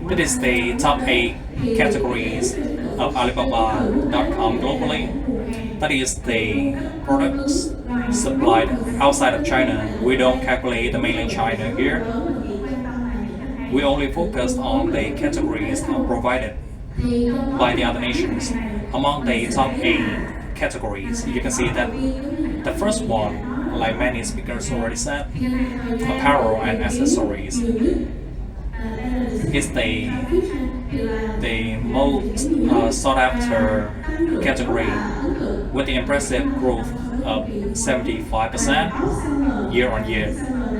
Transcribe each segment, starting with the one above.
That is the top 8 categories of Alibaba.com globally. That is the products supplied outside of China. We don't calculate the mainland China here. We only focus on the categories provided by the other nations. Among the top 8 categories, you can see that the first one, like many speakers already said, apparel and accessories, is the most sought after category with the impressive growth of 75% year on year.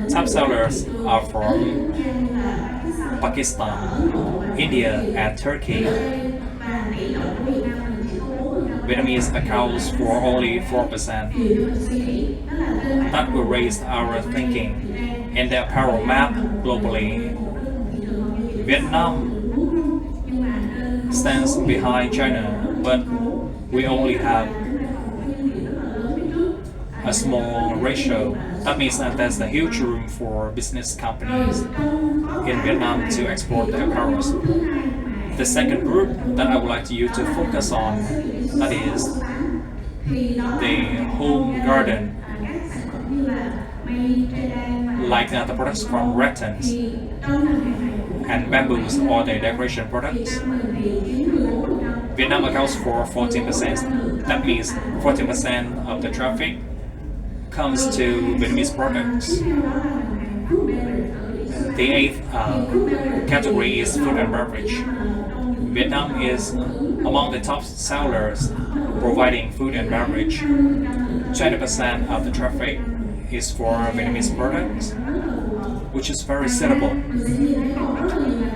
Top sellers are from Pakistan, India, and Turkey. Vietnamese accounts for only 4%. That will raise our thinking in the apparel map globally. Vietnam stands behind China, but we only have a small ratio. That means that there's a huge room for business companies in Vietnam to export their apparels. The second group that I would like you to focus on, that is the home garden, like the products from rattans and bamboos or the decoration products. Vietnam accounts for 14%. That means 14% of the traffic comes to Vietnamese products. The eighth category is food and beverage. Vietnam is among the top sellers providing food and beverage. 20% of the traffic is for Vietnamese products, which is very suitable.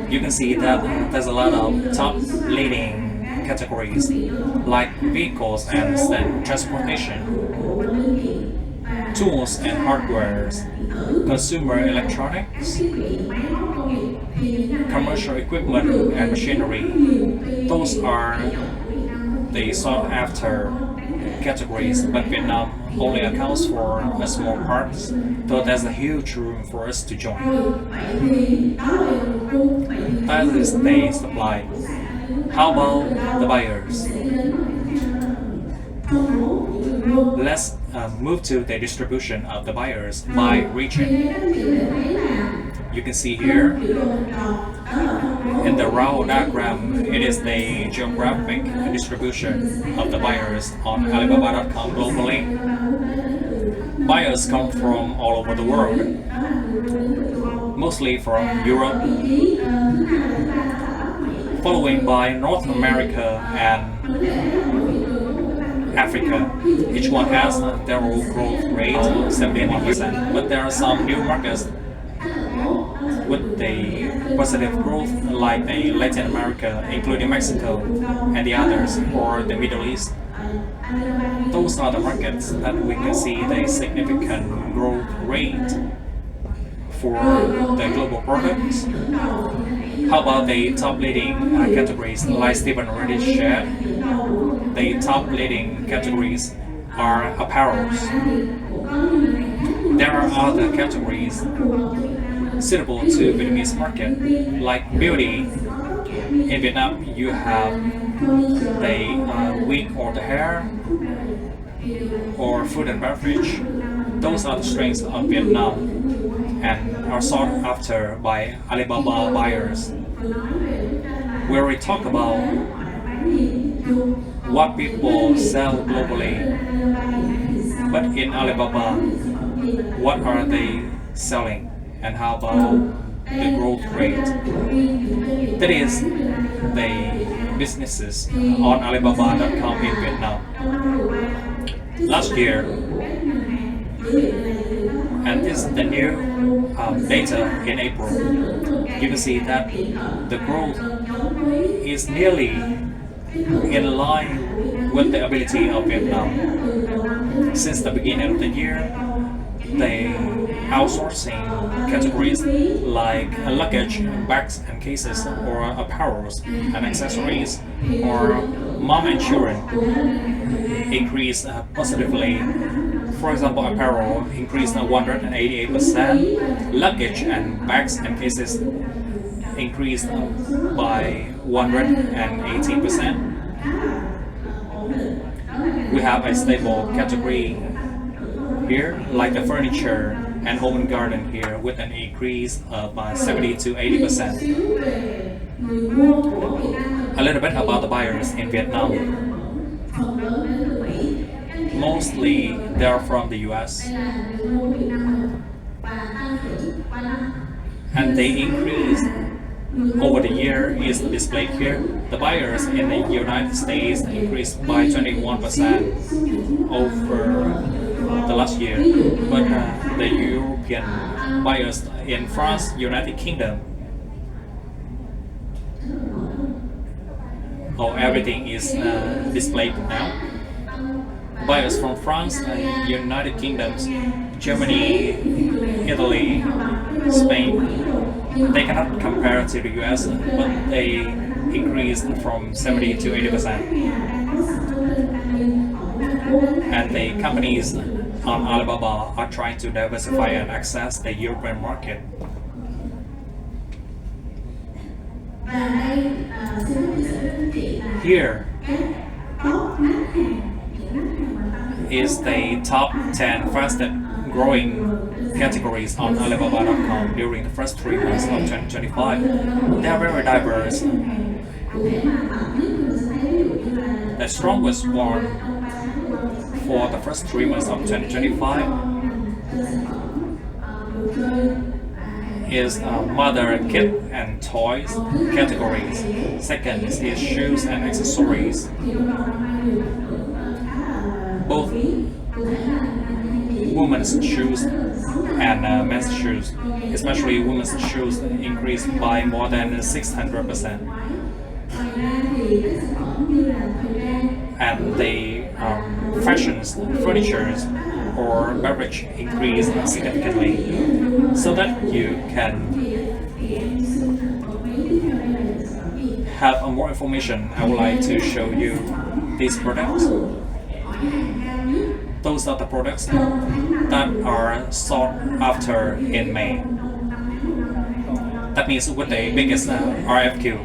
You can see that there's a lot of top leading categories like vehicles and transportation, tools and hardware, consumer electronics, commercial equipment and machinery. Those are the sought after categories, but Vietnam only accounts for a small part, so there's a huge room for us to join. That is the supply. How about the buyers? Let's move to the distribution of the buyers by region. You can see here in the row diagram, it is the geographic distribution of the buyers on Alibaba.com globally. Buyers come from all over the world, mostly from Europe, following by North America and Africa. Each one has their own growth rate, 71%, but there are some new markets with the positive growth, like the Latin America, including Mexico and the others, or the Middle East. Those are the markets that we can see the significant growth rate for the global products. How about the top leading categories, like Stephen already shared? The top leading categories are apparels. There are other categories suitable to Vietnamese market, like beauty. In Vietnam, you have the wig or the hair, or food and beverage. Those are the strengths of Vietnam and are sought after by Alibaba buyers. Where we talk about what people sell globally, but in Alibaba, what are they selling? And how about the growth rate? That is the businesses on Alibaba.com in Vietnam. Last year, and this is the new data in April, you can see that the growth is nearly in line with the ability of Vietnam. Since the beginning of the year, the outsourcing categories like luggage, bags and cases, or apparels and accessories, or mom and children increased positively. For example, apparel increased 188%, luggage and bags and cases increased by 118%. We have a stable category here, like the furniture and home and garden here, with an increase of 70 to 80%. A little bit about the buyers in Vietnam. Mostly they are from the US, and they increased over the year is displayed here. The buyers in the United States increased by 21% over the last year, but the European buyers in France, United Kingdom, everything is displayed now. Buyers from France, United Kingdom, Germany, Italy, Spain, they cannot compare to the US, but they increased from 70 to 80%. And the companies on Alibaba are trying to diversify and access the European market. Here is the top 10 fastest growing categories on Alibaba.com during the first 3 months of 2025. They are very diverse. The strongest one for the first 3 months of 2025 is mother, kid, and toys categories. Second is shoes and accessories. Both women's shoes and men's shoes, especially women's shoes, increased by more than 600%. And the fashions, furniture, or beverage increased significantly. So that you can have more information, I would like to show you these products. Those are the products that are sought after in May. That means with the biggest RFQ.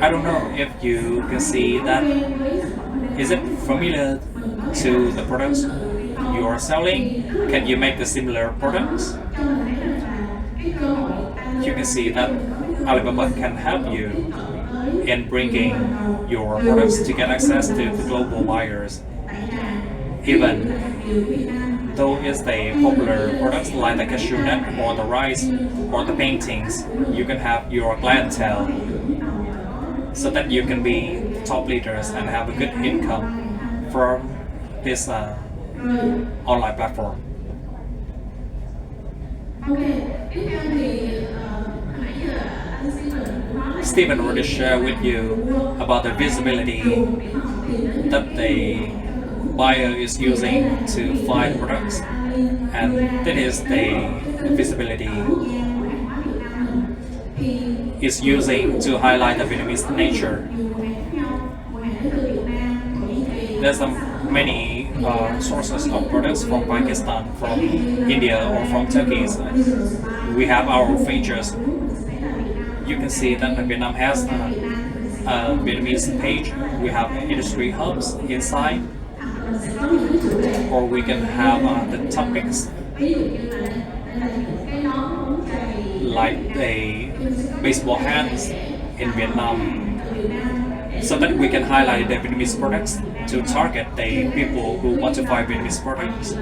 I don't know if you can see that. Is it familiar to the products you are selling? Can you make the similar products? You can see that Alibaba can help you in bringing your products to get access to the global buyers. Even though it's the popular products like the cashew nut or the rice or the paintings, you can have your clientele so that you can be top leaders and have a good income from this online platform. Stephen already shared with you about the visibility that the buyer is using to find products, and that is the visibility is using to highlight the Vietnamese nature. There's many sources of products from Pakistan, from India, or from Turkey. We have our features. You can see that Vietnam has a Vietnamese page. We have industry hubs inside, or we can have the topics like the baseball hats in Vietnam, so that we can highlight the Vietnamese products to target the people who want to buy Vietnamese products.